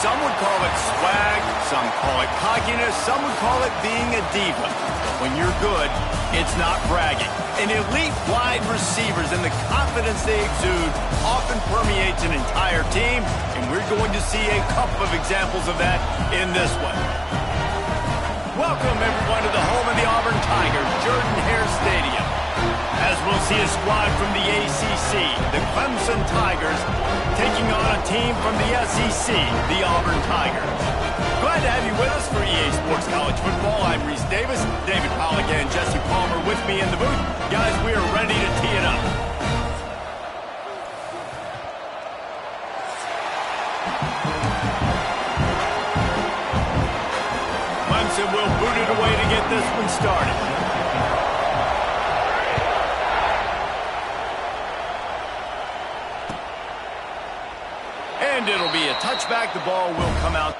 Some would call it swag, some call it cockiness, some would call it being a diva. But when you're good, it's not bragging. And elite wide receivers and the confidence they exude often permeates an entire team, and we're going to see a couple of examples of that in this one. Welcome, everyone, to the home of the Auburn Tigers, Jordan-Hare Stadium. As we'll see a squad from the ACC, the Clemson Tigers, taking on a team from the SEC, the Auburn Tigers. Glad to have you with us for EA Sports College Football. I'm Reese Davis, David Pollack and Jesse Palmer with me in the booth. Guys, we are ready to tee it up. Clemson will boot it away to get this one started. And it'll be a touchback. The ball will come out.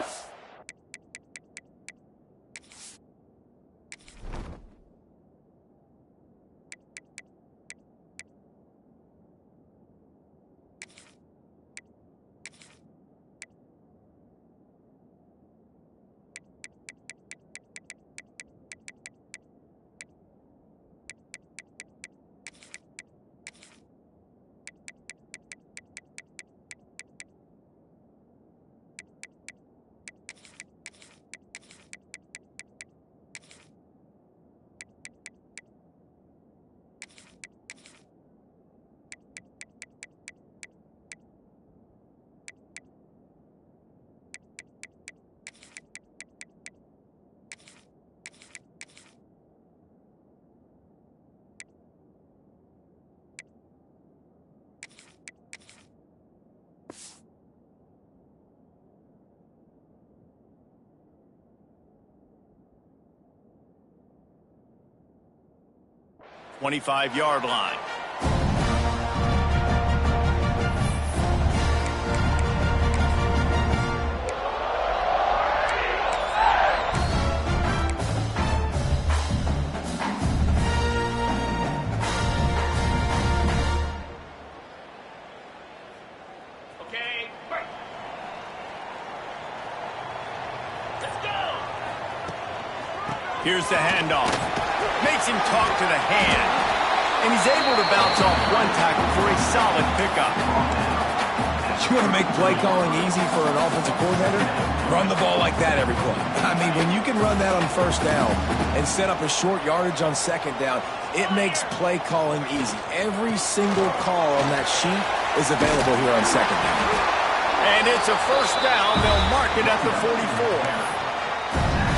.25-yard line. Okay, break. Let's go. Here's the handoff. Makes him talk to the hand. And he's able to bounce off one tackle for a solid pickup. You want to make play calling easy for an offensive coordinator? Run the ball like that every play. I mean, when you can run that on first down and set up a short yardage on second down, it makes play calling easy. Every single call on that sheet is available here on second down. And it's a first down. They'll mark it at the 44.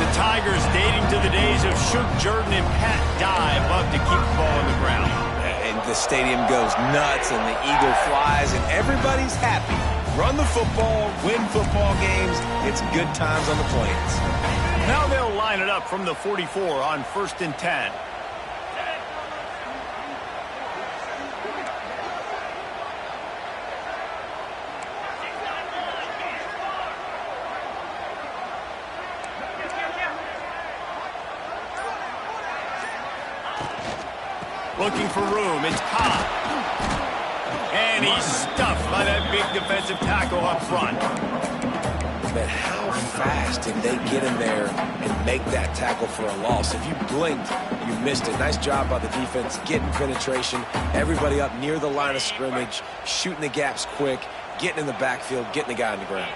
The Tigers, dating to the days of Shook Jordan and Pat Dye, love to keep the ball on the ground. And the stadium goes nuts, and the eagle flies, and everybody's happy. Run the football, win football games. It's good times on the Plains. Now they'll line it up from the 44 on 1st and 10. Looking for room, it's Cobb. And he's stuffed by that big defensive tackle up front. But how fast did they get in there and make that tackle for a loss? If you blinked, you missed it. Nice job by the defense, getting penetration. Everybody up near the line of scrimmage, shooting the gaps quick, getting in the backfield, getting the guy on the ground.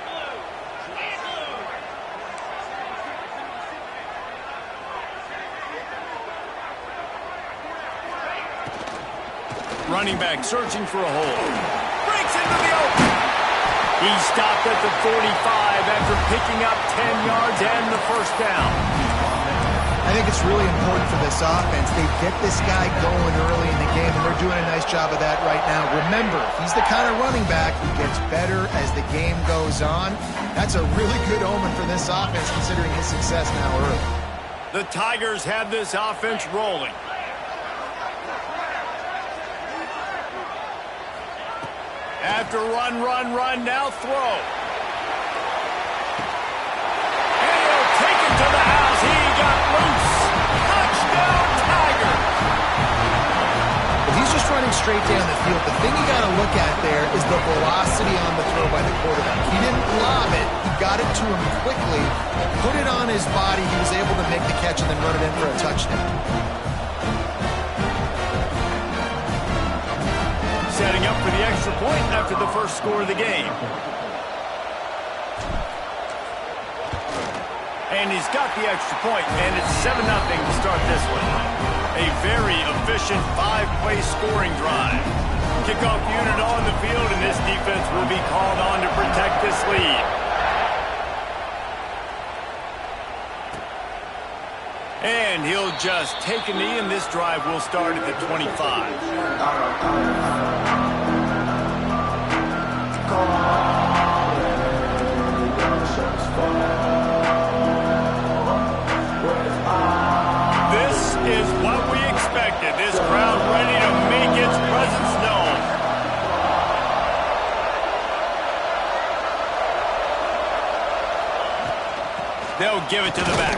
Running back searching for a hole. Breaks into the open. He stopped at the 45 after picking up 10 yards and the first down. I think it's really important for this offense. They get this guy going early in the game, and they're doing a nice job of that right now. Remember, he's the kind of running back who gets better as the game goes on. That's a really good omen for this offense, considering his success now early. The Tigers have this offense rolling. After run, now throw. And he'll take it to the house. He got loose. Touchdown, Tigers. If he's just running straight down the field, the thing you got to look at there is the velocity on the throw by the quarterback. He didn't lob it. He got got it to him quickly, put it on his body. He was able to make the catch and then run it in for a touchdown. Setting up for the extra point after the first score of the game. And he's got the extra point, and it's 7-0 to start this one. A very efficient 5-play scoring drive. Kickoff unit on the field, and this defense will be called on to protect this lead. And he'll just take a knee, and this drive will start at the 25. This is what we expected. This crowd ready to make its presence known. They'll give it to the back.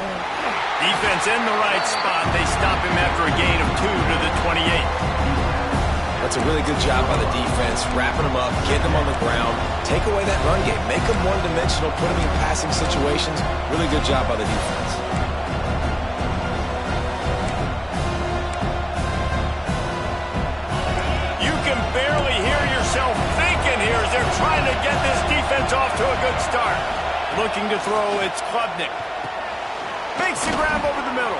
Defense in the right spot. They stop him after a gain of 2 to the 28. That's a really good job by the defense, wrapping them up, getting them on the ground, take away that run game, make them one-dimensional, put them in passing situations. Really good job by the defense. You can barely hear yourself thinking here as they're trying to get this defense off to a good start. Looking to throw, it's Klubnik. Makes the grab over the middle.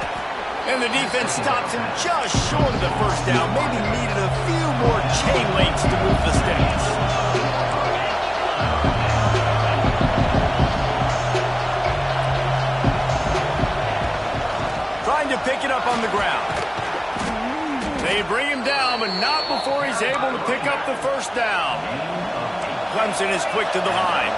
And the defense stops him just short of the first down. Maybe needed a few more chain links to move the sticks. Trying to pick it up on the ground. They bring him down, but not before he's able to pick up the first down. Clemson is quick to the line.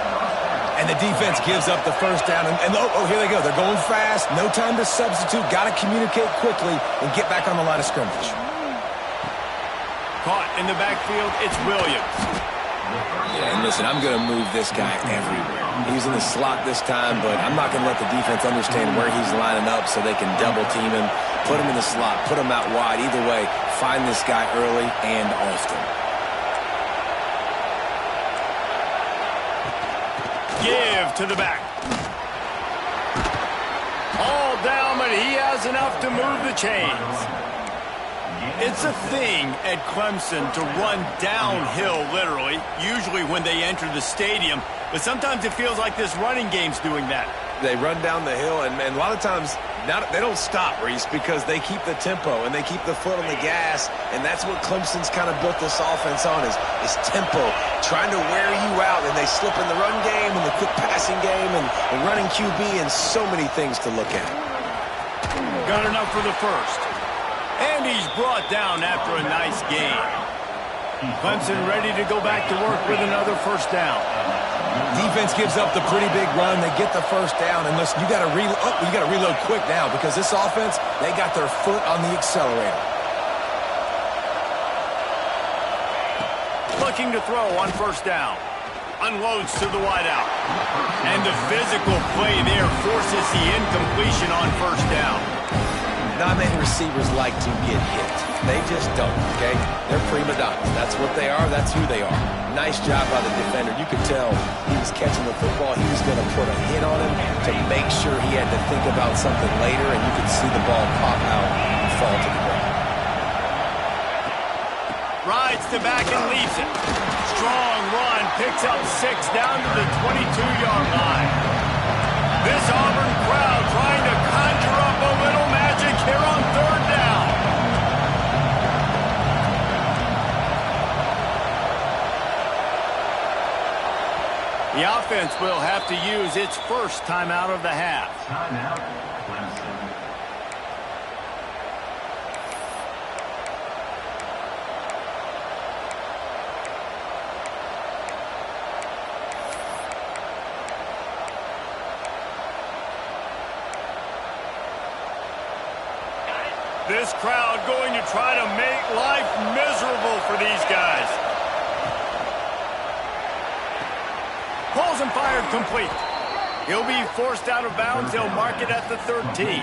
And the defense gives up the first down. And here they go. They're going fast. No time to substitute. Got to communicate quickly and get back on the line of scrimmage. Caught in the backfield, it's Williams. Yeah, and listen, I'm going to move this guy everywhere. He's in the slot this time, but I'm not going to let the defense understand where he's lining up so they can double team him, put him in the slot, put him out wide. Either way, find this guy early and often. Give to the back. All down, but he has enough to move the chains. It's a thing at Clemson to run downhill, literally, usually when they enter the stadium. But sometimes it feels like this running game's doing that. They run down the hill, and a lot of times they don't stop, Reese, because they keep the tempo and they keep the foot on the gas, and that's what Clemson's kind of built this offense on is tempo, trying to wear you out, and they slip in the run game and the quick passing game and running QB and so many things to look at. Got enough for the first. And he's brought down after a nice gain. Clemson ready to go back to work with another first down. Defense gives up the pretty big run. They get the first down. And listen, you got to reload quick now because this offense, they got their foot on the accelerator. Looking to throw on first down. Unloads to the wideout. And the physical play there forces the incompletion on first down. Not many receivers like to get hit. They just don't, okay? They're prima donnas. That's what they are. That's who they are. Nice job by the defender. You could tell he was catching the football. He was going to put a hit on him to make sure he had to think about something later, and you could see the ball pop out and fall to the ground. Rides the back and leaves it. Strong run. Picks up 6 down to the 22-yard line. This Auburn crowd trying to conjure up a little magic here on third down. The offense will have to use its first timeout of the half. Timeout, Clemson. This crowd going to try to make life miserable for these guys. Pulls and fired complete. He'll be forced out of bounds. They'll mark it at the 13.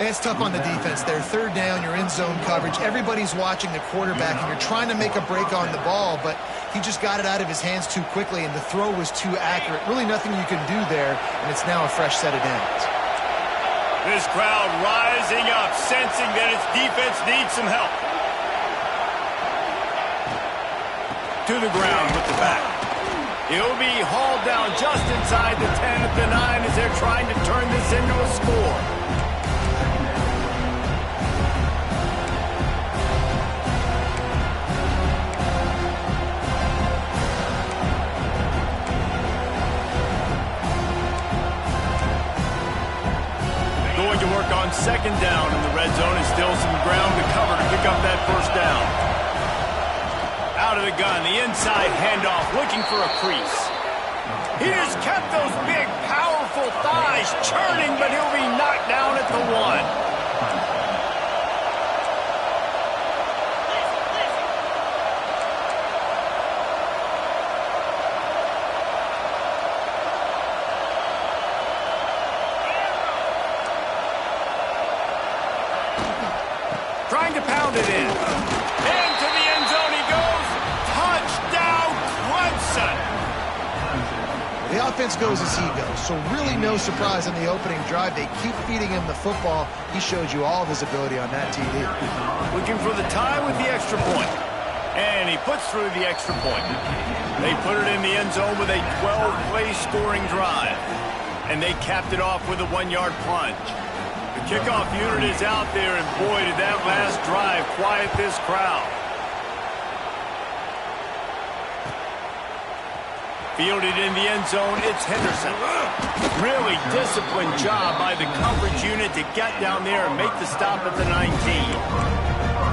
It's tough on the defense there. Third down, you're in zone coverage. Everybody's watching the quarterback, and you're trying to make a break on the ball, but He just got it out of his hands too quickly, and the throw was too accurate. Really nothing you can do there, and it's now a fresh set of downs. This crowd rising up, sensing that its defense needs some help. To the ground with the back. He'll be hauled down just inside the 10 at the 9 as they're trying to turn this into a score. Going to work on second down in the red zone, and still some ground to cover to pick up that first down. Out of the gun, the inside handoff, looking for a crease. He has kept those big, powerful thighs churning, but he'll be knocked down at the 1. Trying to pound it in. Into the end zone he goes. Touchdown, Clemson. The offense goes as he goes, so really no surprise on the opening drive. They keep feeding him the football. He showed you all of his ability on that TD. Looking for the tie with the extra point. And he puts through the extra point. They put it in the end zone with a 12-play scoring drive. And they capped it off with a 1-yard plunge. The kickoff unit is out there, and boy, did that last drive quiet this crowd. Fielded in the end zone, it's Henderson. Really disciplined job by the coverage unit to get down there and make the stop at the 19.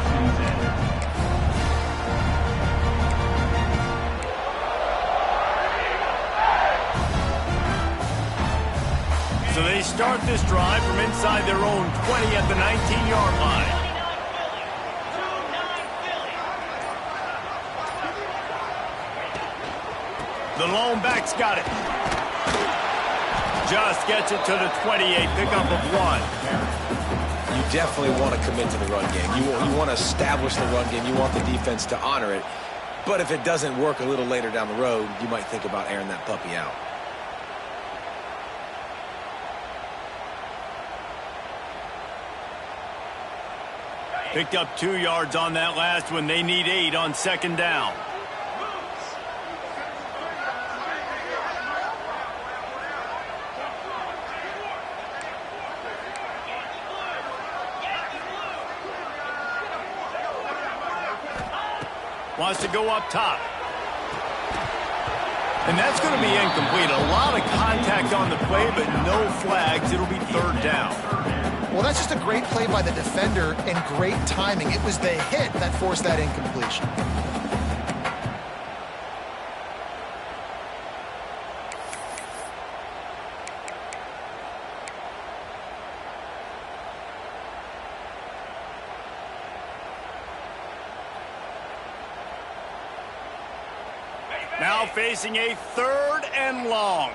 So they start this drive from inside their own 20 at the 19-yard line. The lone back's got it. Just gets it to the 28, pickup of 1. You definitely want to commit to the run game. You want to establish the run game. You want the defense to honor it. But if it doesn't work a little later down the road, you might think about airing that puppy out. Picked up 2 yards on that last one. They need 8 on second down. Wants to go up top. And that's going to be incomplete. A lot of contact on the play, but no flags. It'll be third down. Well, that's just a great play by the defender and great timing. It was the hit that forced that incompletion. Now facing a 3rd and long.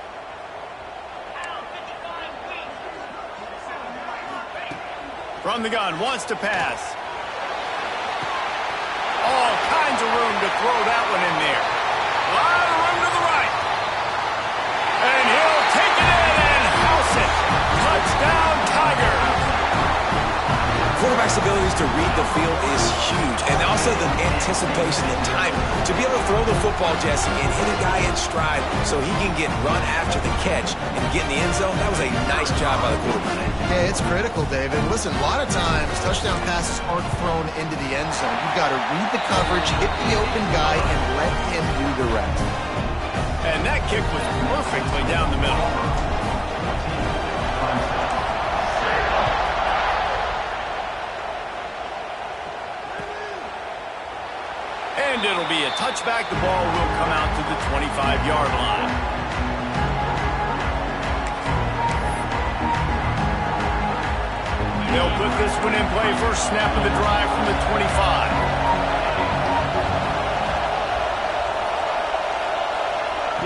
From the gun, wants to pass. All kinds of room to throw that one in there. A lot of room to the right. And he'll take it in and house it. Touchdown, Tigers. Quarterback's abilities to read the field is huge, and also the anticipation and timing. To be able to throw the football, Jesse, and hit a guy in stride so he can get run after the catch and get in the end zone, that was a nice job by the quarterback. Yeah, it's critical, David. Listen, a lot of times touchdown passes aren't thrown into the end zone. You've got to read the coverage, hit the open guy, and let him do the rest. And that kick was perfectly down the middle. And it'll be a touchback. The ball will come out to the 25-yard line. They'll put this one in play. First snap of the drive from the 25.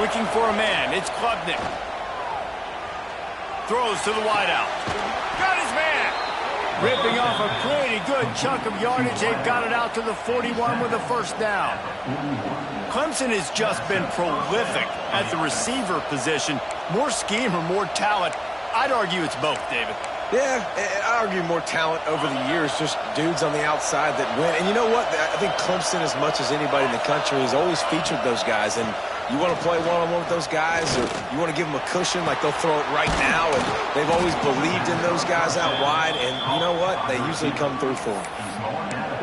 Looking for a man. It's Klubnik. Throws to the wideout. Got his man. Ripping off a pretty good chunk of yardage. They've got it out to the 41 with a first down. Clemson has just been prolific at the receiver position. More scheme or more talent? I'd argue it's both, David. Yeah, I argue more talent over the years, just dudes on the outside that win. And you know what? I think Clemson, as much as anybody in the country, has always featured those guys. And you want to play one-on-one with those guys, or you want to give them a cushion, like they'll throw it right now. And they've always believed in those guys out wide. And you know what? They usually come through for them.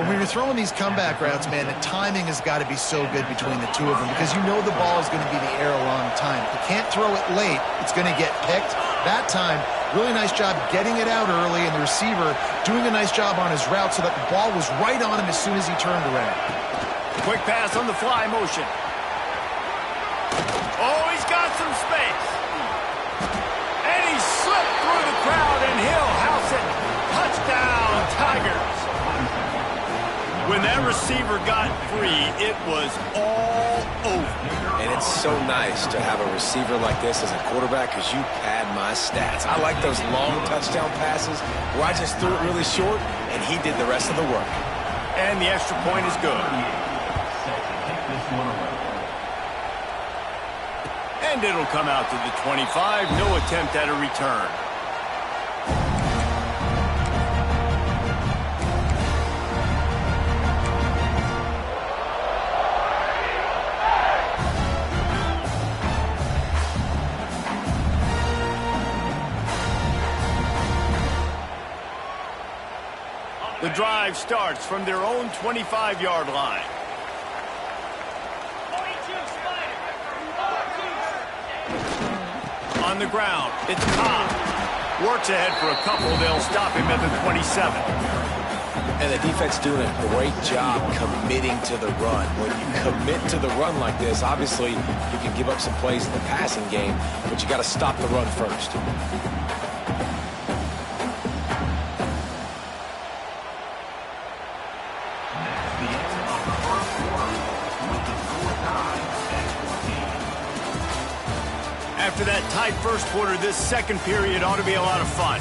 When you're throwing these comeback routes, man, the timing has got to be so good between the two of them because you know the ball is going to be in the air a long time. If you can't throw it late, it's going to get picked. That time, really nice job getting it out early, and the receiver doing a nice job on his route so that the ball was right on him as soon as he turned around. Quick pass on the fly motion. Oh, he's got some space. And he slipped through the crowd, and he'll house it. Touchdown, Tigers. When that receiver got free, it was all over. And it's so nice to have a receiver like this as a quarterback because you pad my stats. I like those long touchdown passes where I just threw it really short and he did the rest of the work. And the extra point is good. And it'll come out to the 25. No attempt at a return. The drive starts from their own 25-yard line. On the ground, it's Cobb. Works ahead for a couple. They'll stop him at the 27. And the defense doing a great job committing to the run. When you commit to the run like this, obviously you can give up some plays in the passing game, but you got to stop the run first. After that tight first quarter, this second period ought to be a lot of fun.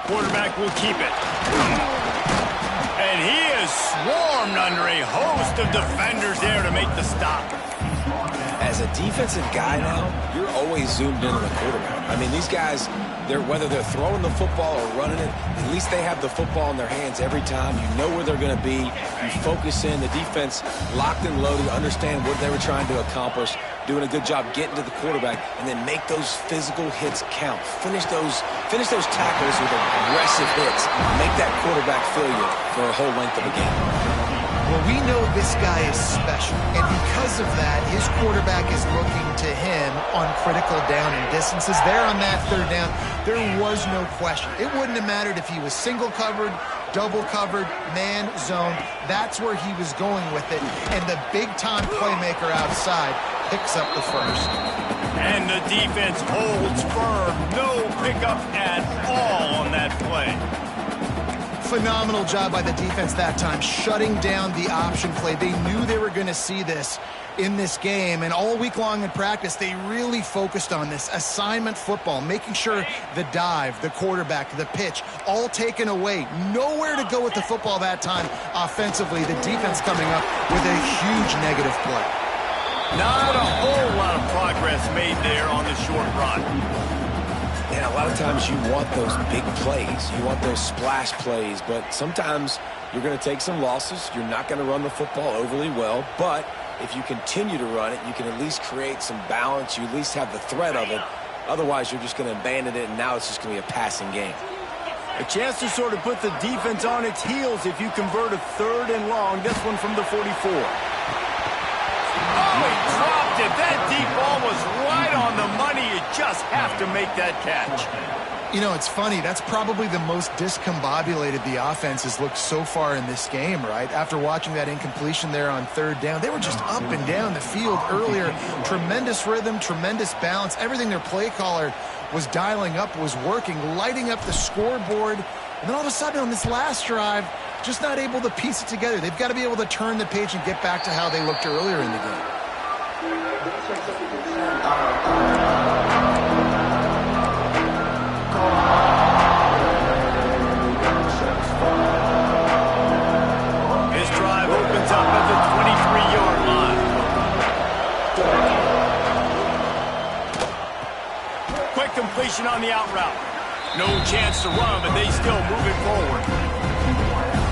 Quarterback will keep it. And he is swarmed under a host of defenders there to make the stop. As a defensive guy now, you're always zoomed in on the quarterback. I mean, these guys, whether they're throwing the football or running it, at least they have the football in their hands every time. You know where they're going to be. You focus in. The defense locked and loaded, understand what they were trying to accomplish, doing a good job getting to the quarterback, and then make those physical hits count. Finish those tackles with aggressive hits. Make that quarterback feel you for a whole length of a game. Well, we know this guy is special, and because of that, his quarterback is looking to him on critical down and distances. There on that third down, there was no question. It wouldn't have mattered if he was single covered, double covered, man zone. That's where he was going with it, and the big-time playmaker outside picks up the first. And the defense holds firm. No pickup at all on that play. Phenomenal job by the defense that time, shutting down the option play. They knew they were going to see this in this game, and all week long in practice, they really focused on this assignment football, making sure the dive, the quarterback, the pitch, all taken away. Nowhere to go with the football that time offensively. The defense coming up with a huge negative play. Not a whole lot of progress made there on the short run. And a lot of times you want those big plays. You want those splash plays, but sometimes you're going to take some losses. You're not going to run the football overly well, but if you continue to run it, you can at least create some balance. You at least have the threat of it. Otherwise, you're just going to abandon it, and now it's just going to be a passing game. A chance to sort of put the defense on its heels if you convert a third and long. This one from the 44. Oh, he dropped it. That deep ball was right on the money. It just have to make that catch. You know, it's funny. That's probably the most discombobulated the offense has looked so far in this game, right? After watching that incompletion there on third down, they were just up and down the field earlier. Tremendous rhythm, tremendous balance. Everything their play caller was dialing up was working, lighting up the scoreboard. And then all of a sudden on this last drive, just not able to piece it together. They've got to be able to turn the page and get back to how they looked earlier in the game. This drive opens up at the 23-yard line. Quick completion on the out route. No chance to run, but they still move it forward.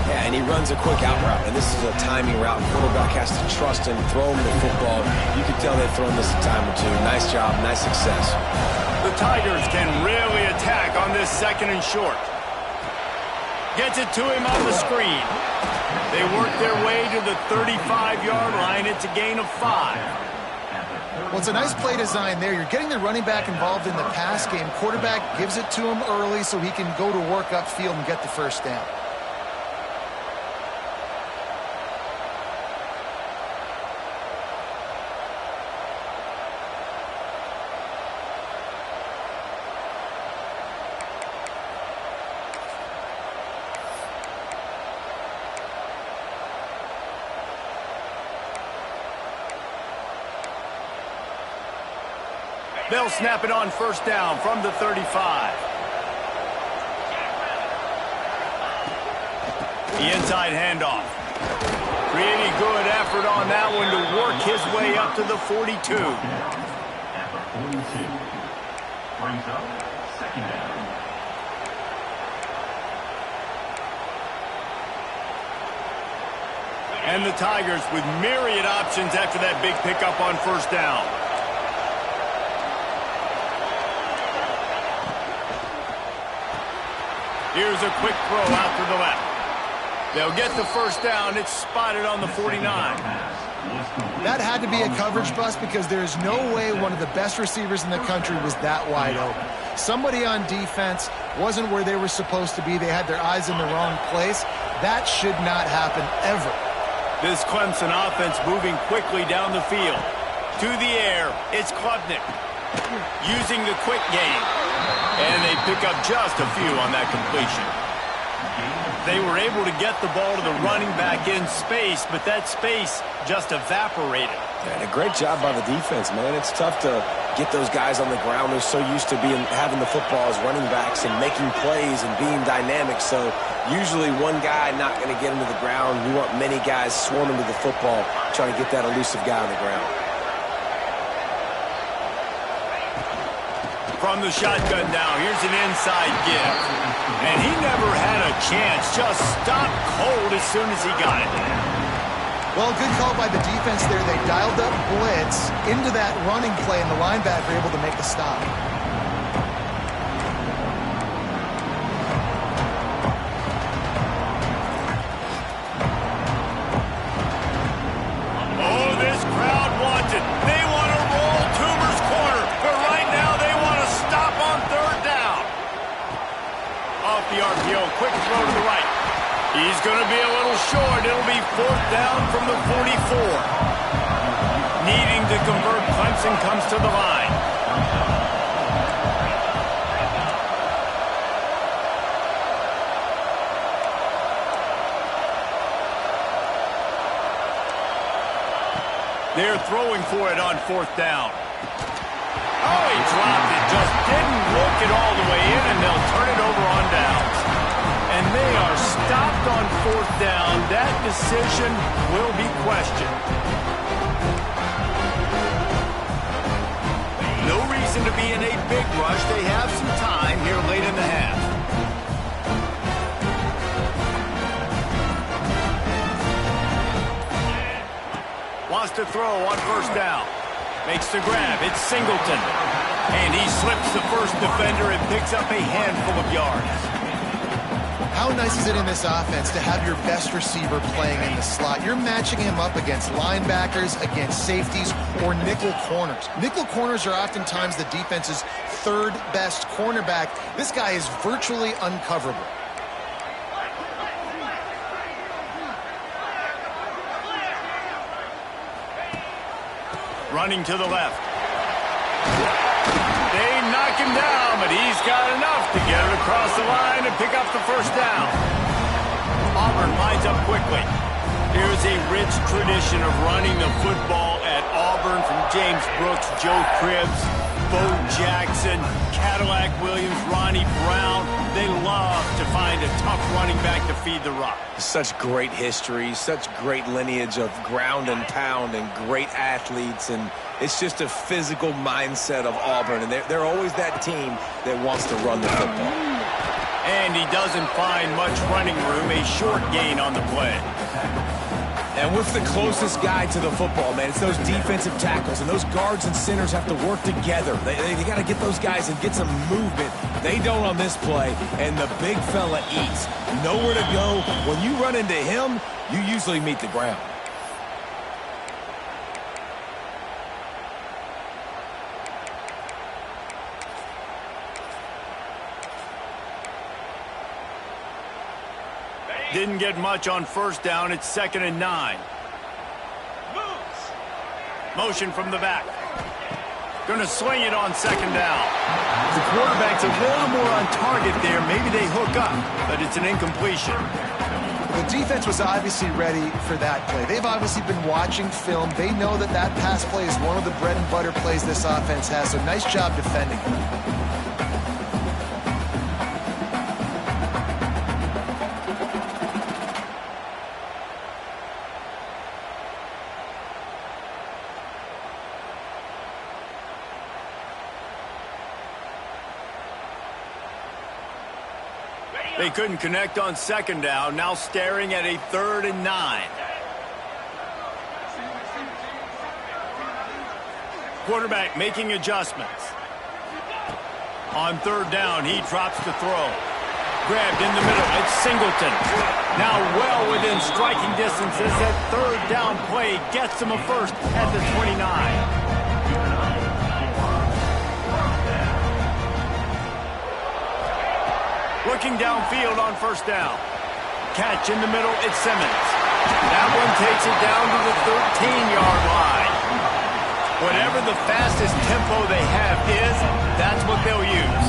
Yeah, and he runs a quick out route, and this is a timing route. Quarterback has to trust him, throw him the football. You can tell they've thrown this a time or two. Nice job, nice success. The Tigers can really attack on this second and short. Gets it to him on the screen. They work their way to the 35-yard line. It's a gain of 5. Well, it's a nice play design there. You're getting the running back involved in the pass game. Quarterback gives it to him early so he can go to work upfield and get the first down. They'll snap it on first down from the 35. The inside handoff. Pretty good effort on that one to work his way up to the 42. At the 42. Brings up second down. And the Tigers with myriad options after that big pickup on first down. Here's a quick throw out to the left. They'll get the first down. It's spotted on the 49. That had to be a coverage bust because there is no way one of the best receivers in the country was that wide open. Somebody on defense wasn't where they were supposed to be. They had their eyes in the wrong place. That should not happen ever. This Clemson offense moving quickly down the field. To the air, it's Klubnik using the quick game. And they pick up just a few on that completion. They were able to get the ball to the running back in space, but that space just evaporated. And a great job by the defense, man. It's tough to get those guys on the ground. They're so used to having the football as running backs and making plays and being dynamic. So usually one guy not going to get into the ground. We want many guys swarming to the football, trying to get that elusive guy on the ground. From the shotgun now, here's an inside give. And he never had a chance, just stopped cold as soon as he got it. Well, good call by the defense there. They dialed up blitz into that running play, and the linebacker able to make the stop. Oh, this crowd wants it. They want to roll Toomer's corner, but right now they want to stop on third down. Off the RPO, quick throw to the right. He's going to be a little short. It'll be fourth down from the 44. Needing to convert, Clemson comes to the line. They're throwing for it on fourth down. Oh, he dropped it. Just didn't work it all the way in, and they'll turn it over on downs. And they are stopped on fourth down. That decision will be questioned. No reason to be in a big rush. They have some time here late in the half. Wants to throw on first down. Makes the grab. It's Singleton. And he slips the first defender and picks up a handful of yards. How nice is it in this offense to have your best receiver playing in the slot? You're matching him up against linebackers, against safeties, or nickel corners. Nickel corners are oftentimes the defense's third best cornerback. This guy is virtually uncoverable. Running to the left. They knock him down, but he's got enough to get it across the line and pick up the first down. Auburn lines up quickly. Here's a rich tradition of running the football at Auburn from James Brooks, Joe Cribbs, Bo Jackson, Cadillac Williams, Ronnie Brown. They love to find a tough running back to feed the rock. Such great history, such great lineage of ground and pound and great athletes, and it's just a physical mindset of Auburn, and they're always that team that wants to run the football. And he doesn't find much running room, a short gain on the play. And what's the closest guy to the football, man? It's those defensive tackles, and those guards and centers have to work together. They got to get those guys and get some movement. They don't on this play, and the big fella eats. Nowhere to go. When you run into him, you usually meet the ground. Didn't get much on first down. It's 2nd and 9. Motion from the back. Going to swing it on 2nd down. The quarterback's a little more on target there. Maybe they hook up, but it's an incompletion. The defense was obviously ready for that play. They've obviously been watching film. They know that that pass play is one of the bread and butter plays this offense has, so nice job defending it. They couldn't connect on 2nd down. Now staring at a 3rd and 9. Quarterback making adjustments. On 3rd down, he drops to throw. Grabbed in the middle. It's Singleton. Now well within striking distances. That 3rd down play gets him a first at the 29. Looking downfield on 1st down. Catch in the middle, it's Simmons. That one takes it down to the 13-yard line. Whatever the fastest tempo they have is, that's what they'll use.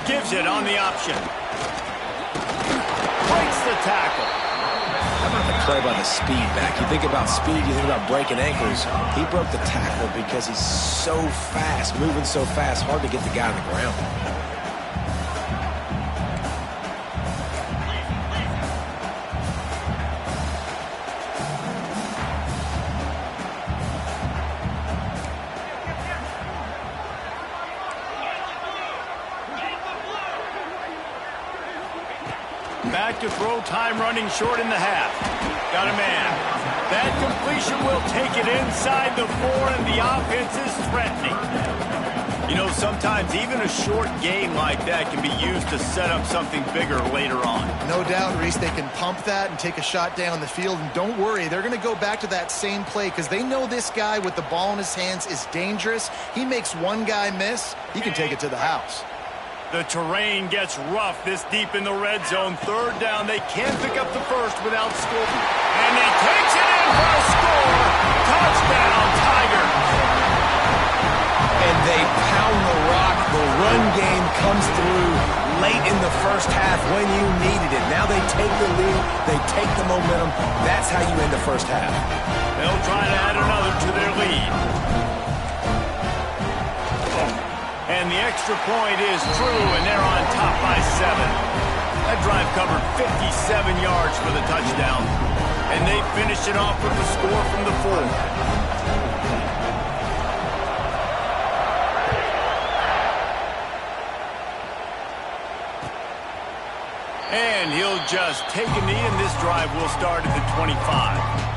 Gives it on the option. Breaks the tackle. How about the play by the speed back? You think about speed, you think about breaking ankles. He broke the tackle because he's so fast, moving so fast, hard to get the guy on the ground. Back to throw, time running short in the half. Got a man. That completion will take it inside the 4, and the offense is threatening. You know, sometimes even a short game like that can be used to set up something bigger later on. No doubt, Reese, they can pump that and take a shot down the field. And don't worry, they're going to go back to that same play because they know this guy with the ball in his hands is dangerous. He makes one guy miss, he can take it to the house. The terrain gets rough this deep in the red zone. 3rd down, they can't pick up the first without scoring. And he takes it in for a score. Touchdown, Tiger. And they pound the rock. The run game comes through late in the first half when you needed it. Now they take the lead. They take the momentum. That's how you end the first half. They'll try to add another to their lead. And the extra point is true, and they're on top by 7. That drive covered 57 yards for the touchdown. And they finish it off with the score from the 4. And he'll just take a knee, and this drive will start at the 25.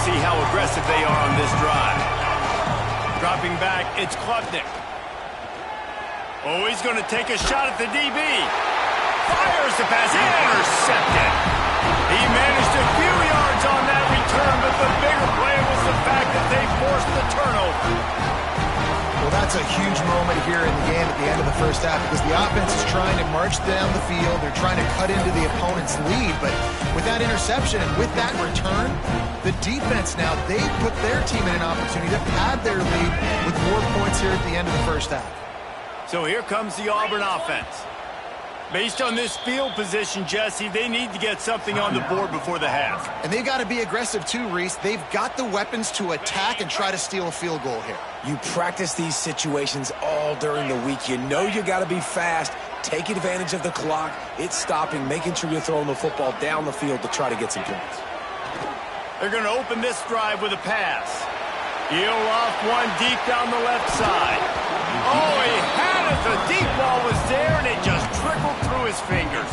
see how aggressive they are on this drive. Dropping back, it's Klubnik. Oh, he's going to take a shot at the DB. Fires the pass, intercepted. He managed a few yards on that return, but the bigger play was the fact that they forced the turnover. Well, that's a huge moment here in the game at the end of the first half because the offense is trying to march down the field. They're trying to cut into the opponent's lead, but with that interception and with that return, the defense now, they put their team in an opportunity to pad their lead with more points here at the end of the first half. So here comes the Auburn offense. Based on this field position, Jesse, they need to get something on the board before the half. And they've got to be aggressive too, Reese. They've got the weapons to attack and try to steal a field goal here. You practice these situations all during the week. You know you got to be fast, take advantage of the clock. It's stopping, making sure you're throwing the football down the field to try to get some points. They're going to open this drive with a pass. He'll off one deep down the left side. Oh, he had it. The deep ball was there, and it just trickled through his fingers.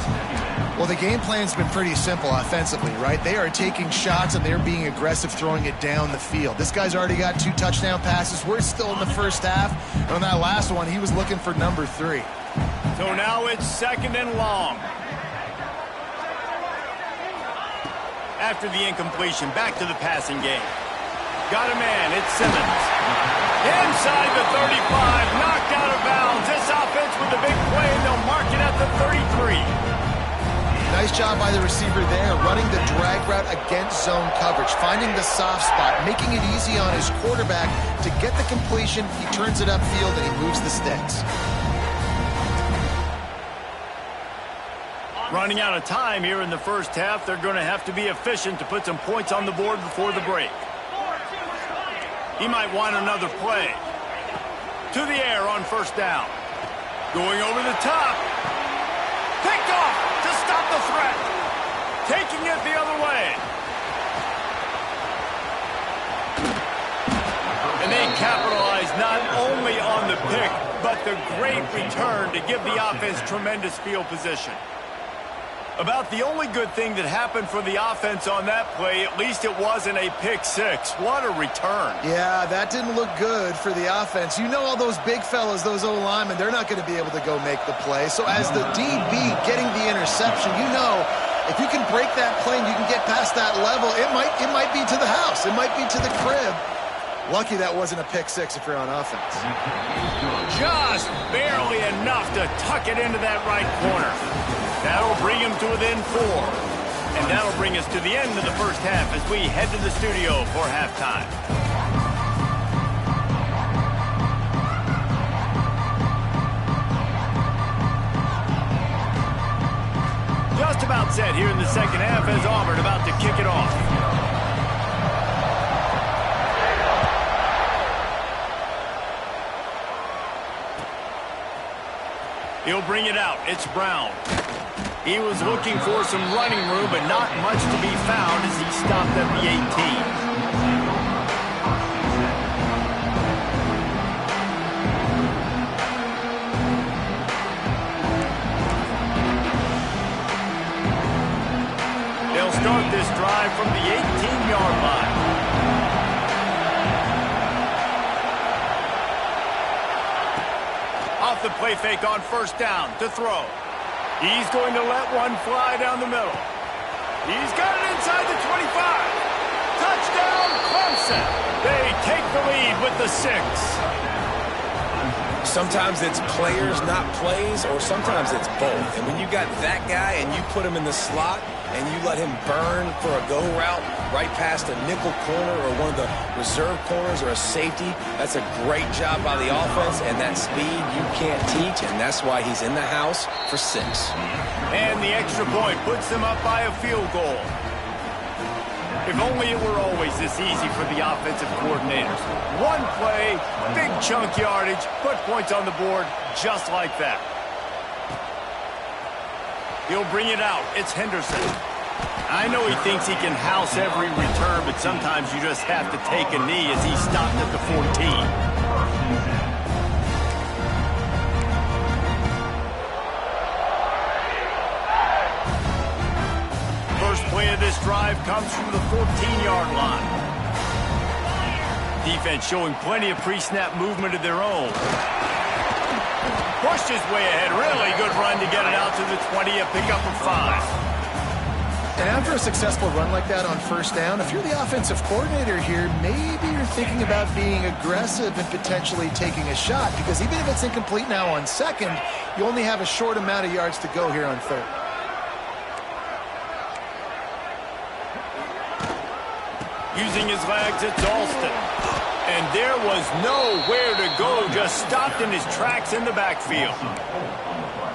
Well, the game plan's been pretty simple offensively, right? They are taking shots, and they're being aggressive throwing it down the field. This guy's already got 2 touchdown passes. We're still in the first half. And on that last one, he was looking for number 3. So now it's 2nd and long. After the incompletion, back to the passing game. Got a man, it's Simmons. Inside the 35, knocked out of bounds. This offense with the big play, and they'll mark it at the 33. Nice job by the receiver there, running the drag route against zone coverage, finding the soft spot, making it easy on his quarterback to get the completion. He turns it upfield, and he moves the sticks. Running out of time here in the first half, they're going to have to be efficient to put some points on the board before the break. He might want another play. To the air on first down. Going over the top. Picked off to stop the threat. Taking it the other way. And they capitalize not only on the pick, but the great return to give the offense tremendous field position. About the only good thing that happened for the offense on that play, at least it wasn't a pick six. What a return. Yeah, that didn't look good for the offense. You know all those big fellas, those O-linemen, they're not going to be able to go make the play. So as the DB getting the interception, you know if you can break that plane, you can get past that level, it might be to the house. It might be to the crib. Lucky that wasn't a pick six if you're on offense. Just barely enough to tuck it into that right corner. That'll bring him to within 4. And that'll bring us to the end of the first half as we head to the studio for halftime. Just about set here in the second half as Auburn about to kick it off. He'll bring it out. It's Brown. He was looking for some running room, but not much to be found as he stopped at the 18. They'll start this drive from the 18-yard line. Off the play fake on first down to throw. He's going to let one fly down the middle. He's got it inside the 25. Touchdown, Clemson. They take the lead with the 6. Sometimes it's players, not plays, or sometimes it's both. And when you got that guy and you put him in the slot and you let him burn for a go route right past a nickel corner or one of the reserve corners or a safety, that's a great job by the offense, and that speed you can't teach, and that's why he's in the house for 6. And the extra point puts them up by a field goal. If only it were always this easy for the offensive coordinators. One play, big chunk yardage, put points on the board just like that. He'll bring it out. It's Henderson. I know he thinks he can house every return, but sometimes you just have to take a knee as he stopped at the 14. First play of this drive comes from the 14-yard line. defense showing plenty of pre-snap movement of their own. Pushed his way ahead. Really good run to get it out to the 20, a pickup of 5. And after a successful run like that on first down, if you're the offensive coordinator here, maybe you're thinking about being aggressive and potentially taking a shot, because even if it's incomplete now on second, you only have a short amount of yards to go here on third. Using his legs, it's Alston. And there was nowhere to go, just stopped in his tracks in the backfield.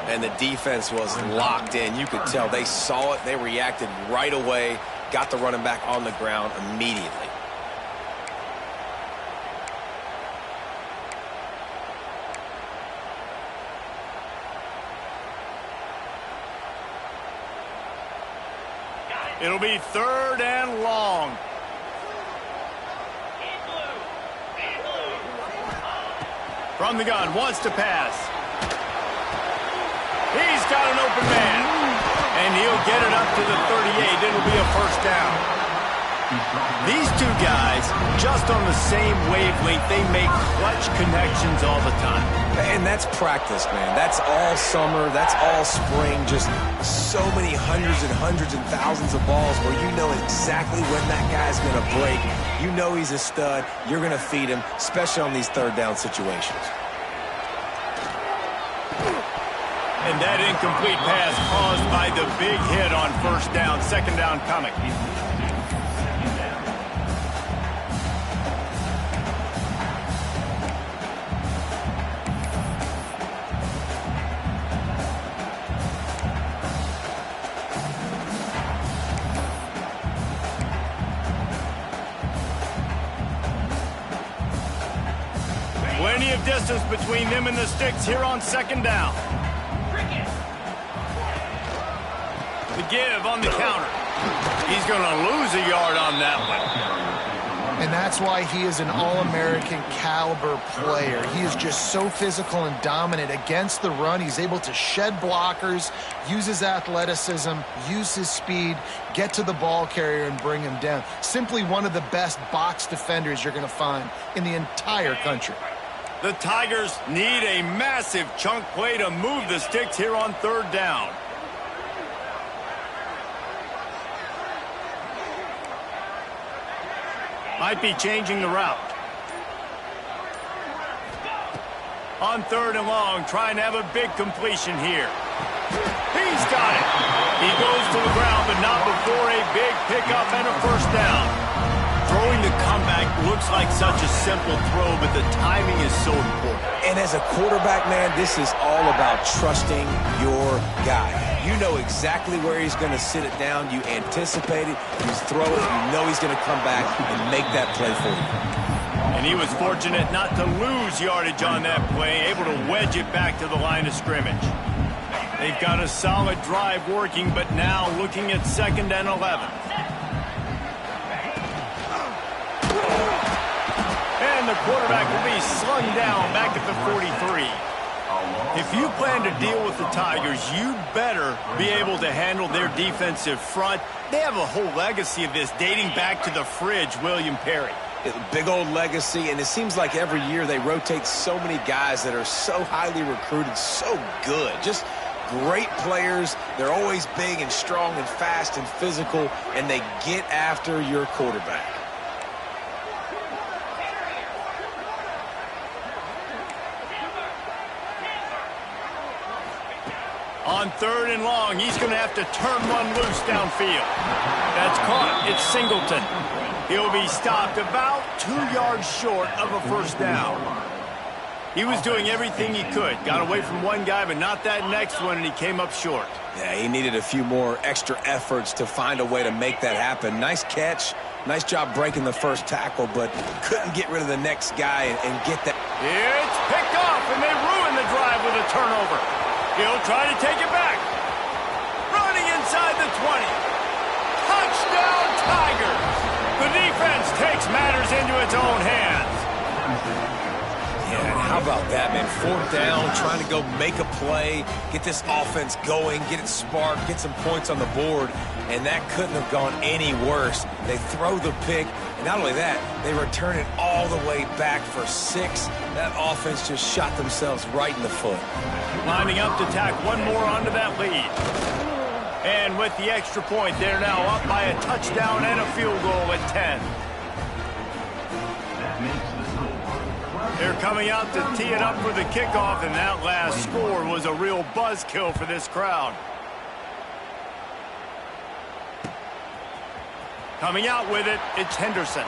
And the defense was locked in. You could tell they saw it. They reacted right away, got the running back on the ground immediately. It'll be 3rd and long. From the gun, wants to pass. He's got an open man. And he'll get it up to the 38. It'll be a first down. These two guys, just on the same wavelength, they make clutch connections all the time. And that's practice, man. That's all summer. That's all spring. Just so many hundreds and thousands of balls where you know exactly when that guy's going to break. You know he's a stud. You're going to feed him, especially on these third down situations. And that incomplete pass caused by the big hit on first down. Second down coming. Plenty of distance between them and the sticks here on second down. The give on the counter. He's going to lose a yard on that one. And that's why he is an All-American caliber player. He is just so physical and dominant against the run. He's able to shed blockers, use his athleticism, use his speed, get to the ball carrier and bring him down. Simply one of the best box defenders you're going to find in the entire country. The Tigers need a massive chunk play to move the sticks here on third down. Might be changing the route. On 3rd and long, trying to have a big completion here. He's got it. He goes to the ground, but not before a big pickup and a first down. Throwing the comeback looks like such a simple throw, but the timing is so important. And as a quarterback, man, this is all about trusting your guy. You know exactly where he's going to sit it down. You anticipate it. You throw it. You know he's going to come back and make that play for you. And he was fortunate not to lose yardage on that play, able to wedge it back to the line of scrimmage. They've got a solid drive working, but now looking at 2nd and 11. And the quarterback will be slung down back at the 43. If you plan to deal with the Tigers, you better be able to handle their defensive front. They have a whole legacy of this dating back to the fridge, William Perry. Big old legacy, and it seems like every year they rotate so many guys that are so highly recruited, so good. Just great players. They're always big and strong and fast and physical, and they get after your quarterback. On 3rd and long, he's going to have to turn one loose downfield. That's caught. It's Singleton. He'll be stopped about 2 yards short of a first down. He was doing everything he could. Got away from one guy, but not that next one, and he came up short. Yeah, he needed a few more extra efforts to find a way to make that happen. Nice catch. Nice job breaking the first tackle, but couldn't get rid of the next guy and get that. It's picked off, and they ruin the drive with a turnover. He'll try to take it back. Running inside the 20. Touchdown, Tigers. The defense takes matters into its own hands. Yeah, and how about that, man? 4th down, trying to go make a play, get this offense going, get it sparked, get some points on the board, and that couldn't have gone any worse. They throw the pick, and Not only that, they return it all the way back for 6. That offense just shot themselves right in the foot. Lining up to tack one more onto that lead. And with the extra point, they're now up by a touchdown and a field goal at 10. That makes the score. They're coming out to tee it up for the kickoff, and that last score was a real buzzkill for this crowd. Coming out with it, it's Henderson.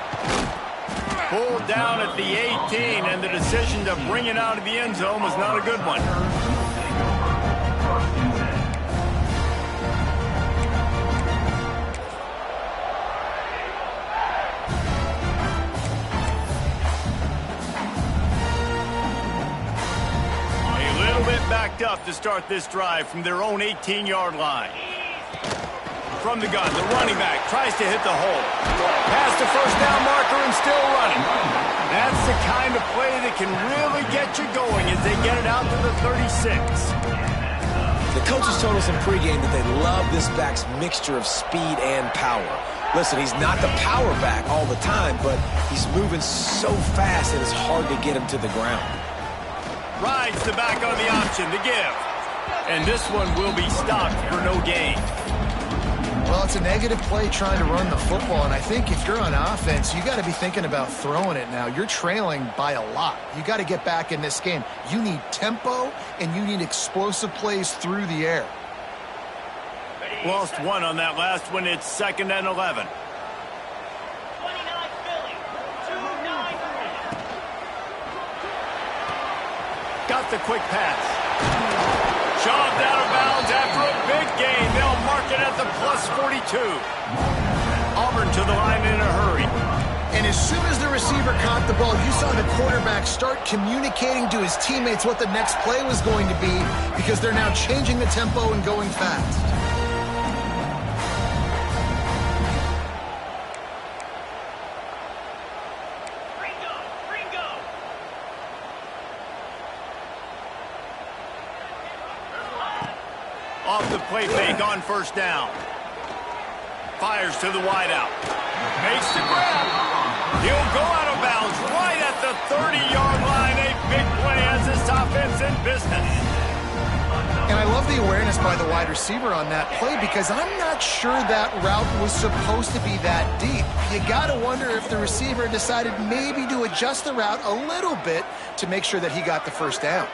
Pulled down at the 18, and the decision to bring it out of the end zone was not a good one. A little bit backed up to start this drive from their own 18-yard line. From the gun, the running back tries to hit the hole. Past the first down marker and still running. That's the kind of play that can really get you going as they get it out to the 36. The coaches told us in pregame that they love this back's mixture of speed and power. Listen, he's not the power back all the time, but he's moving so fast that it's hard to get him to the ground. Rides the back on the option to give. And this one will be stopped for no gain. Well, it's a negative play trying to run the football, and I think if you're on offense, you got to be thinking about throwing it now. You're trailing by a lot. You got to get back in this game. You need tempo, and you need explosive plays through the air. Lost one on that last one. It's 2nd and 11. 29 Philly, 2-9. Got the quick pass. Shoved out of bounds after a big gain. They'll mark it at the plus 42. Auburn to the line in a hurry. And as soon as the receiver caught the ball, you saw the quarterback start communicating to his teammates what the next play was going to be because they're now changing the tempo and going fast. Off the play fake on first down. Fires to the wideout. Makes the grab. He'll go out of bounds right at the 30-yard line. A big play as this offense in business. And I love the awareness by the wide receiver on that play because I'm not sure that route was supposed to be that deep. You got to wonder if the receiver decided maybe to adjust the route a little bit to make sure that he got the first down.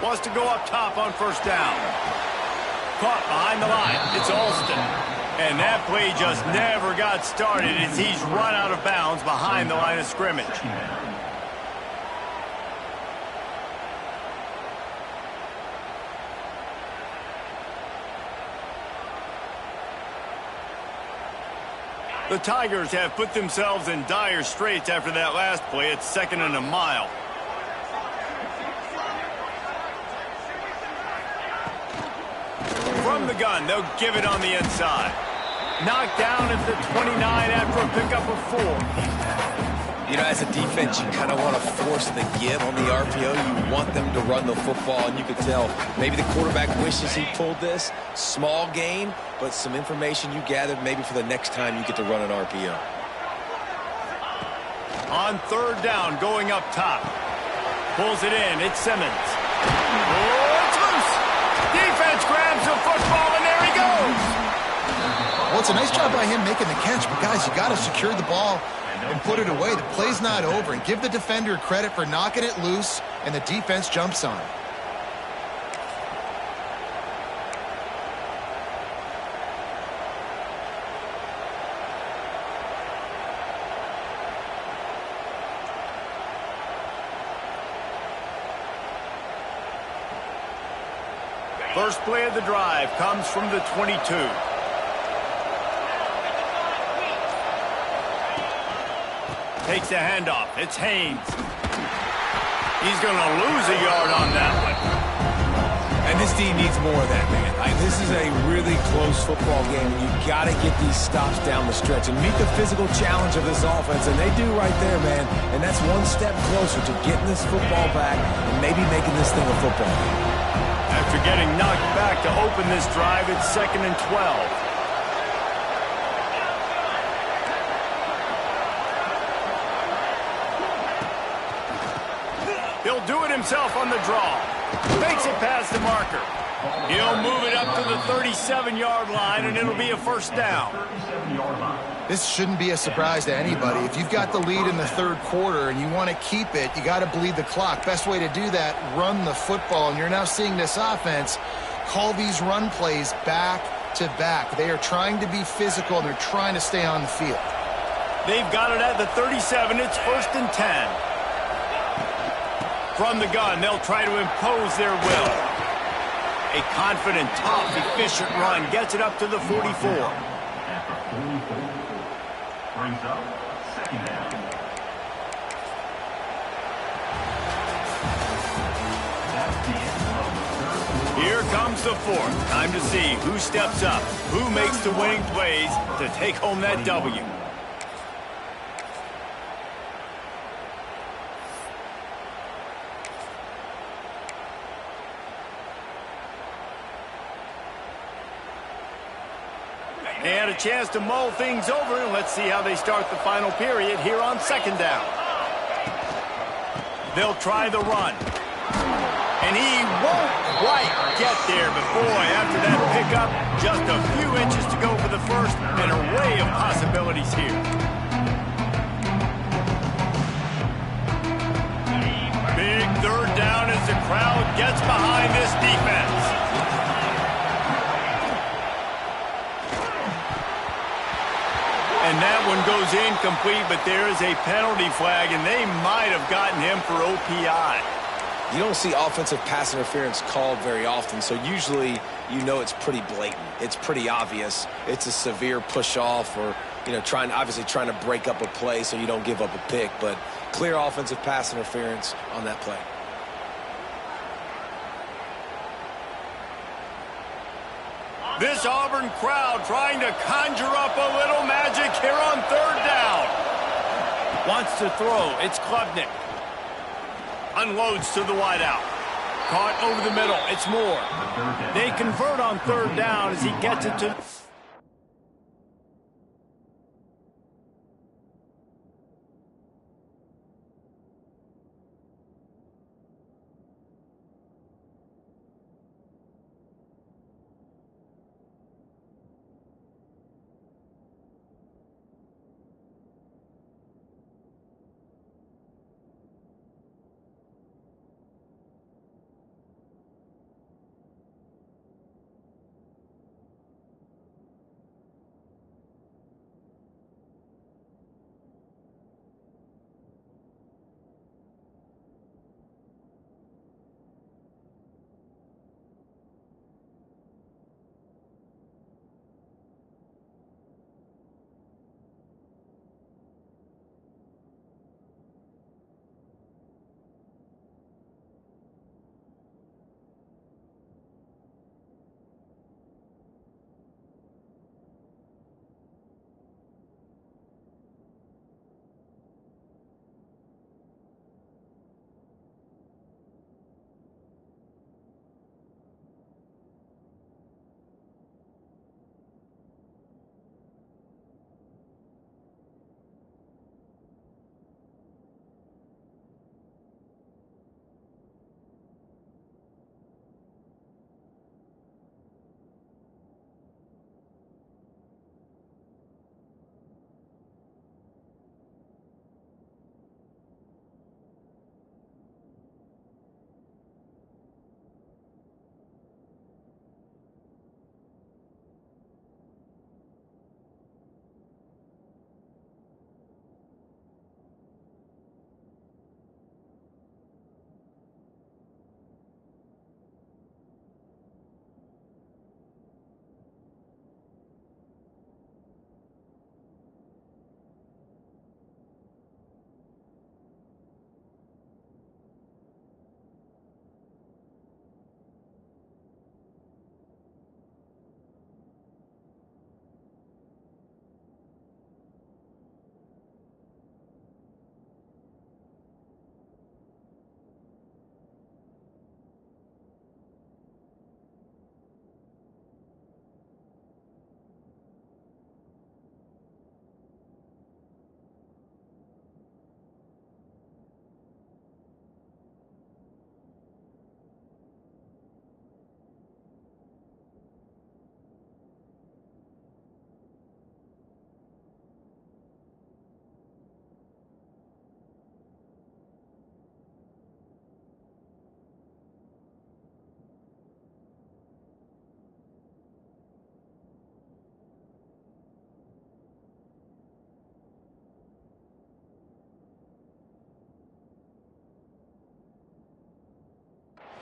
Wants to go up top on first down. Caught behind the line. It's Alston. And that play just never got started as he's run out of bounds behind the line of scrimmage. The Tigers have put themselves in dire straits after that last play. It's 2nd and a mile. From the gun, they'll give it on the inside. Knocked down at the 29 after a pickup of 4. You know, as a defense, you kind of want to force the give on the RPO. You want them to run the football, and you could tell maybe the quarterback wishes he pulled this. Small gain, but some information you gathered maybe for the next time you get to run an RPO. On third down, going up top. Pulls it in. It's Simmons. Oh, it's loose. Defense grabs the football, and there he goes. Well, it's a nice job by him making the catch, but guys, you got to secure the ball and put it away. The play's not over, and give the defender credit for knocking it loose, and the defense jumps on it. First play of the drive comes from the 22. Takes a handoff. It's Haynes. He's going to lose a yard on that one. And this team needs more of that, man. This is a really close football game. You got to get these stops down the stretch and meet the physical challenge of this offense, and they do right there, man. And that's one step closer to getting this football back and maybe making this thing a football game. After getting knocked back to open this drive, it's 2nd and 12. He'll do it himself on the draw. Makes it past the marker. He'll move it up to the 37-yard line, and it'll be a first down. This shouldn't be a surprise to anybody. If you've got the lead in the third quarter and you want to keep it, you got to bleed the clock. Best way to do that, run the football. And you're now seeing this offense call these run plays back to back. They are trying to be physical, and they're trying to stay on the field. They've got it at the 37. It's 1st and 10. From the gun, they'll try to impose their will. A confident, tough, efficient run gets it up to the 44. Brings up 2nd down. That's the end of the third quarter. Here comes the 4th. Time to see who steps up, who makes the winning plays to take home that W. They had a chance to mull things over, and let's see how they start the final period here on 2nd down. They'll try the run. And he won't quite get there, but boy, after that pickup, just a few inches to go for the first, an array of possibilities here. Big 3rd down as the crowd gets behind this defense. And that one goes incomplete, but there is a penalty flag, and they might have gotten him for OPI. You don't see offensive pass interference called very often, so usually you know it's pretty blatant. It's pretty obvious. It's a severe push-off or, obviously trying to break up a play so you don't give up a pick, but clear offensive pass interference on that play. This Auburn crowd trying to conjure up a little magic here on 3rd down. Wants to throw. It's Klubnik. Unloads to the wideout. Caught over the middle. It's Moore. They convert on 3rd down as he gets it to...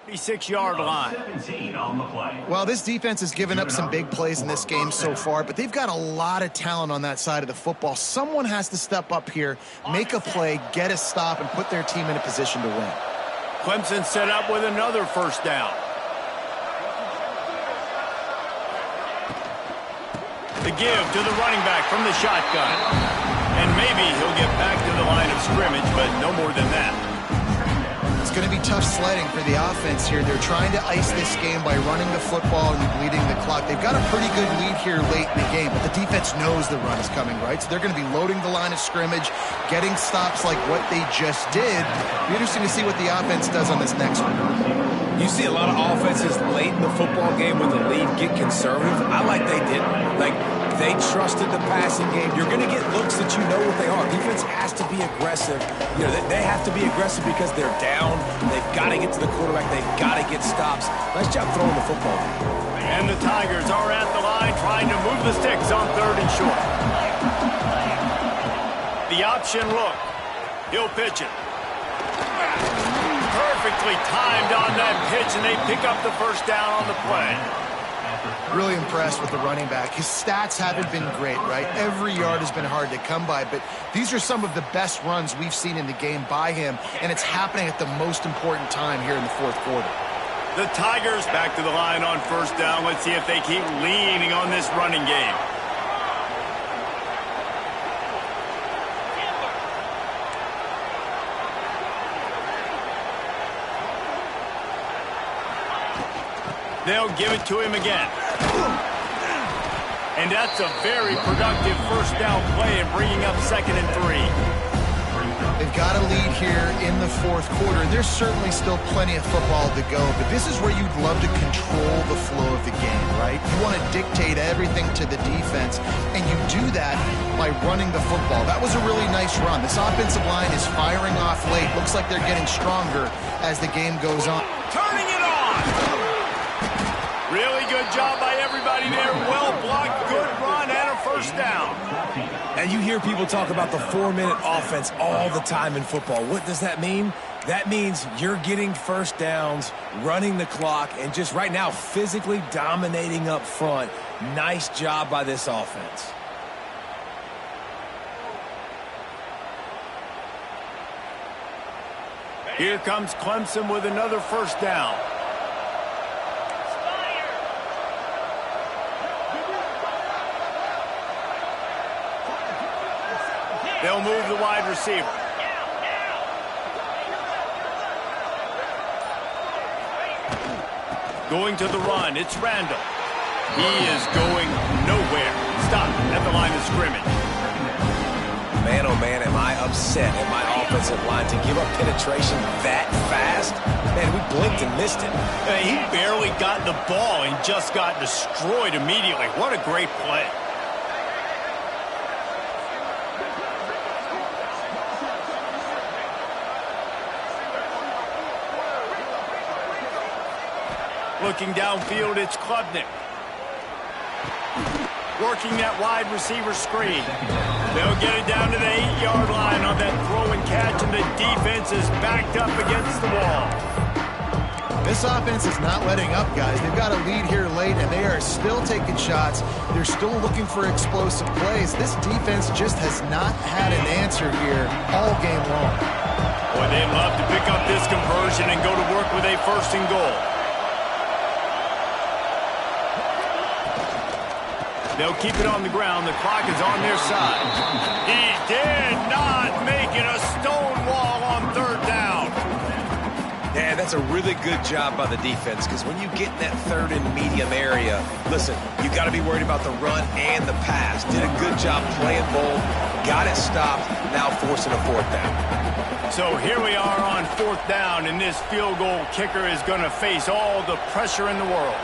6-yard line. 17 on the play. Well, this defense has given up some big plays in this game so far, but they've got a lot of talent on that side of the football. Someone has to step up here, make a play, get a stop, and put their team in a position to win. Clemson set up with another first down. The give to the running back from the shotgun. And maybe he'll get back to the line of scrimmage, but no more than that. It's going to be tough sledding for the offense here. They're trying to ice this game by running the football and bleeding the clock. They've got a pretty good lead here late in the game, but the defense knows the run is coming, right? So they're going to be loading the line of scrimmage, getting stops like what they just did. Be interesting to see what the offense does on this next one. You see a lot of offenses late in the football game with the lead get conservative. I like they didn't. Like, they trusted the passing game. You're going to get looks that you know what they are. Defense has to be aggressive. You know, they have to be aggressive because they're down. They've got to get to the quarterback. They've got to get stops. Nice job throwing the football. And the Tigers are at the line trying to move the sticks on 3rd and short. The option look. He'll pitch it. Perfectly timed on that pitch, and they pick up the first down on the play. Really impressed with the running back. His stats haven't been great, right? Every yard has been hard to come by, but these are some of the best runs we've seen in the game by him, and it's happening at the most important time here in the 4th quarter. The Tigers back to the line on first down. Let's see if they keep leaning on this running game. They'll give it to him again. And that's a very productive first down play and bringing up 2nd and 3. They've got a lead here in the 4th quarter. There's certainly still plenty of football to go, but this is where you'd love to control the flow of the game, right? You want to dictate everything to the defense, and you do that by running the football. That was a really nice run. This offensive line is firing off late. Looks like they're getting stronger as the game goes on. Turning it on! Really good job by everybody there. Well blocked, good run, and a first down. And you hear people talk about the 4-minute offense all the time in football. What does that mean? That means you're getting first downs, running the clock, and just right now physically dominating up front. Nice job by this offense. Here comes Clemson with another first down. They'll move the wide receiver. Going to the run, it's Randall. He is going nowhere. Stop at the line of scrimmage. Man, oh man, am I upset at my offensive line to give up penetration that fast? Man, we blinked and missed it. He barely got the ball and just got destroyed immediately. What a great play. Looking downfield, it's Klubnik. Working that wide receiver screen. They'll get it down to the 8-yard line on that throw and catch, and the defense is backed up against the wall. This offense is not letting up, guys. They've got a lead here late, and they are still taking shots. They're still looking for explosive plays. This defense just has not had an answer here all game long. Boy, they'd love to pick up this conversion and go to work with a 1st and goal. They'll keep it on the ground. The clock is on their side. He did not make it a stone wall on 3rd down. Yeah, that's a really good job by the defense, because when you get in that 3rd and medium area, listen, you got to be worried about the run and the pass. Did a good job playing both, got it stopped, now forcing a 4th down. So here we are on 4th down, and this field goal kicker is going to face all the pressure in the world.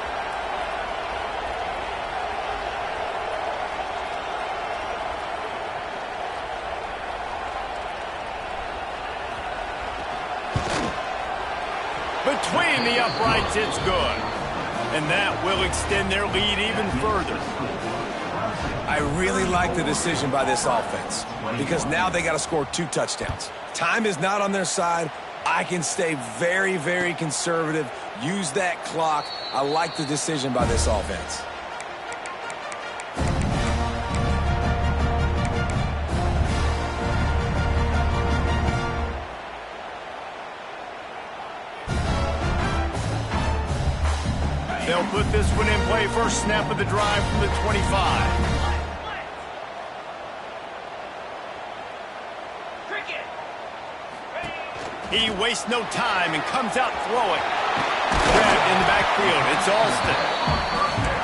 Between the uprights, it's good. And that will extend their lead even further. I really like the decision by this offense, because now they got to score 2 touchdowns. Time is not on their side. I can stay very, very conservative, use that clock. I like the decision by this offense. They'll put this one in play first snap of the drive from the 25. He wastes no time and comes out throwing. Grabbed in the backfield. It's Alston.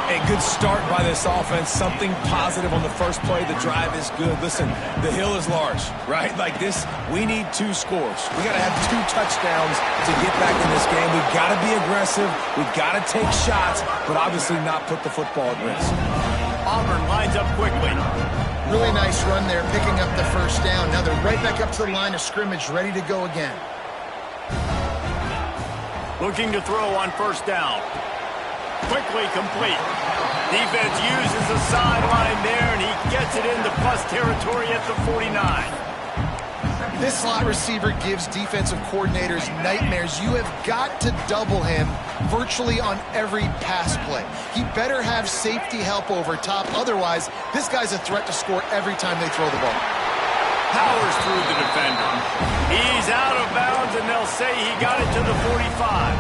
A good start by this offense. Something positive on the first play. The drive is good. Listen, the hill is large, right? Like this, we need 2 scores. We got to have 2 touchdowns to get back in this game. We've got to be aggressive. We've got to take shots, but obviously not put the football at risk. Auburn lines up quickly. Really nice run there, picking up the first down. Now they're right back up to the line of scrimmage, ready to go again. Looking to throw on first down. Quickly complete. Defense uses the sideline there, and he gets it into plus territory at the 49. This slot receiver gives defensive coordinators nightmares. You have got to double him virtually on every pass play. He better have safety help over top. Otherwise, this guy's a threat to score every time they throw the ball. Powers through the defender. He's out of bounds, and they'll say he got it to the 45.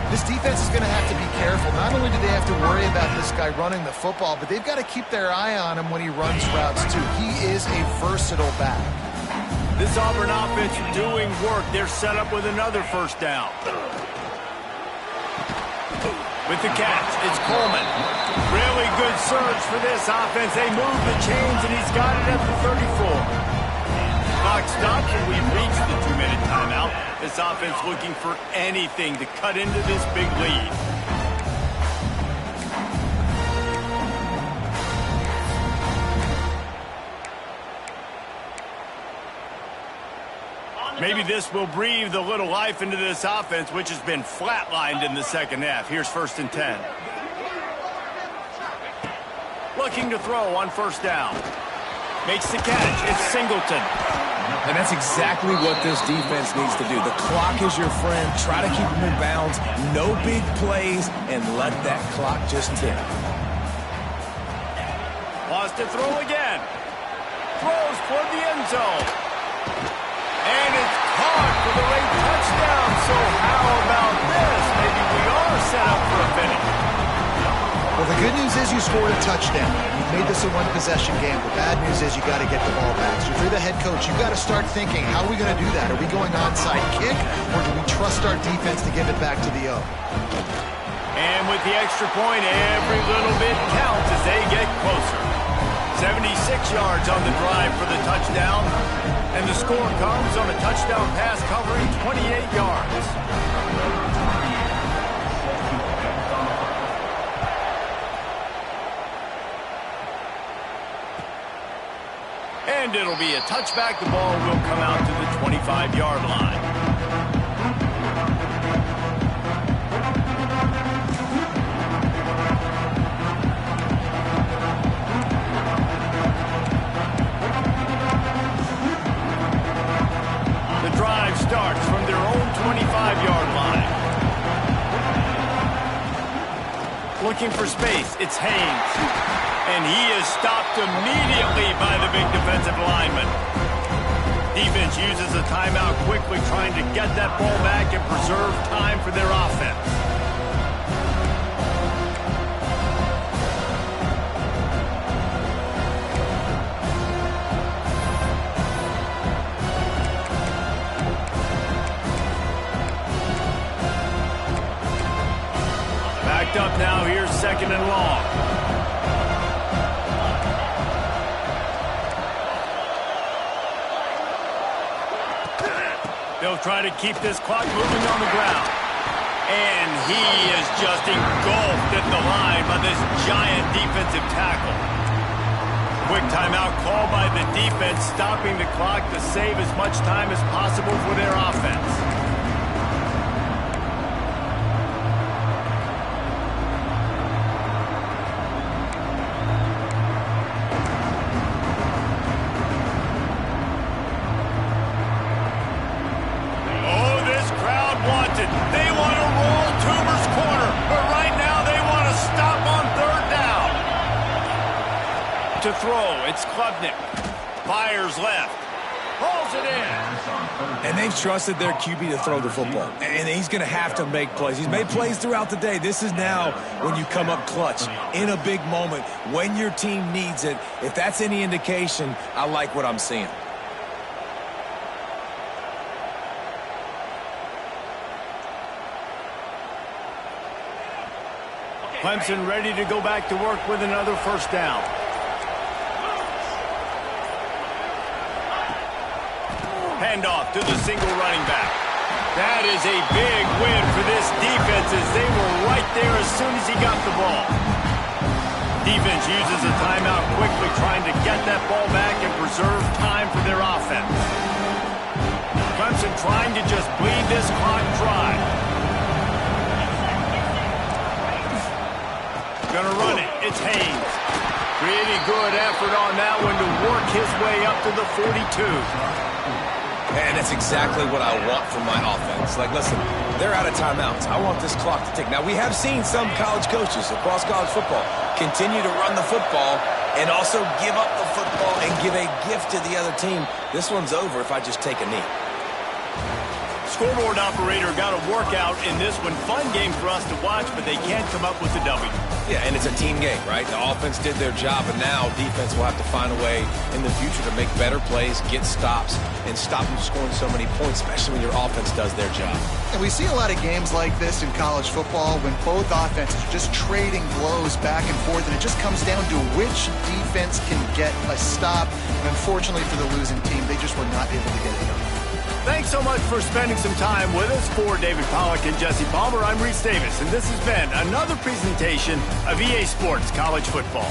This defense is going to have to be careful. Not only do they have to worry about this guy running the football, but they've got to keep their eye on him when he runs routes, too. He is a versatile back. This Auburn offense doing work. They're set up with another first down. With the catch, it's Coleman. Really good surge for this offense. They move the chains, and he's got it at the 34. Clock stops, and we've reached the 2-minute timeout. This offense looking for anything to cut into this big lead. Maybe this will breathe a little life into this offense, which has been flatlined in the second half. Here's 1st and 10. Looking to throw on first down. Makes the catch. It's Singleton. And that's exactly what this defense needs to do. The clock is your friend. Try to keep them in bounds. No big plays, and let that clock just tick. Wants to throw again. Throws for the end zone. And it's caught for the late touchdown. So how about this? Maybe we are set up for a finish. Well, the good news is you scored a touchdown. You've made this a one-possession game. The bad news is you got to get the ball back. So if you're the head coach, you've got to start thinking, how are we going to do that? Are we going onside kick, or do we trust our defense to give it back to the O? And with the extra point, every little bit counts as they get closer. 76 yards on the drive for the touchdown. And the score comes on a touchdown pass covering 28 yards. And it'll be a touchback. The ball will come out to the 25-yard line. The drive starts from their own 25-yard line. Looking for space. It's Haynes. And he is stopped immediately by the big defensive lineman. Defense uses a timeout quickly, trying to get that ball back and preserve time for their offense. Backed up now. Here's 2nd and long. They'll try to keep this clock moving on the ground. And he is just engulfed at the line by this giant defensive tackle. Quick timeout called by the defense, stopping the clock to save as much time as possible for their offense. Clemson. They want to roll Toomer's corner, but right now they want to stop on third down. To throw, it's Klubnik. Fires left. Pulls it in. And they've trusted their QB to throw the football. And he's going to have to make plays. He's made plays throughout the day. This is now when you come up clutch in a big moment when your team needs it. If that's any indication, I like what I'm seeing. Clemson ready to go back to work with another first down. Handoff to the single running back. That is a big win for this defense as they were right there as soon as he got the ball. Defense uses a timeout quickly, trying to get that ball back and preserve time for their offense. Clemson trying to just bleed this clock dry. Gonna run it. It's Haynes. Pretty good effort on that one to work his way up to the 42. And that's exactly what I want from my offense. Like, listen, they're out of timeouts. I want this clock to tick. Now, we have seen some college coaches across college football continue to run the football and also give up the football and give a gift to the other team. This one's over if I just take a knee. Scoreboard operator got a workout in this one. Fun game for us to watch, but they can't come up with the W. Yeah, and it's a team game, right? The offense did their job, and now defense will have to find a way in the future to make better plays, get stops, and stop them scoring so many points, especially when your offense does their job. And we see a lot of games like this in college football when both offenses are just trading blows back and forth, and it just comes down to which defense can get a stop. And unfortunately for the losing team, they just were not able to get it done. Thanks so much for spending some time with us. For David Pollack and Jesse Palmer, I'm Reese Davis, and this has been another presentation of EA Sports College Football.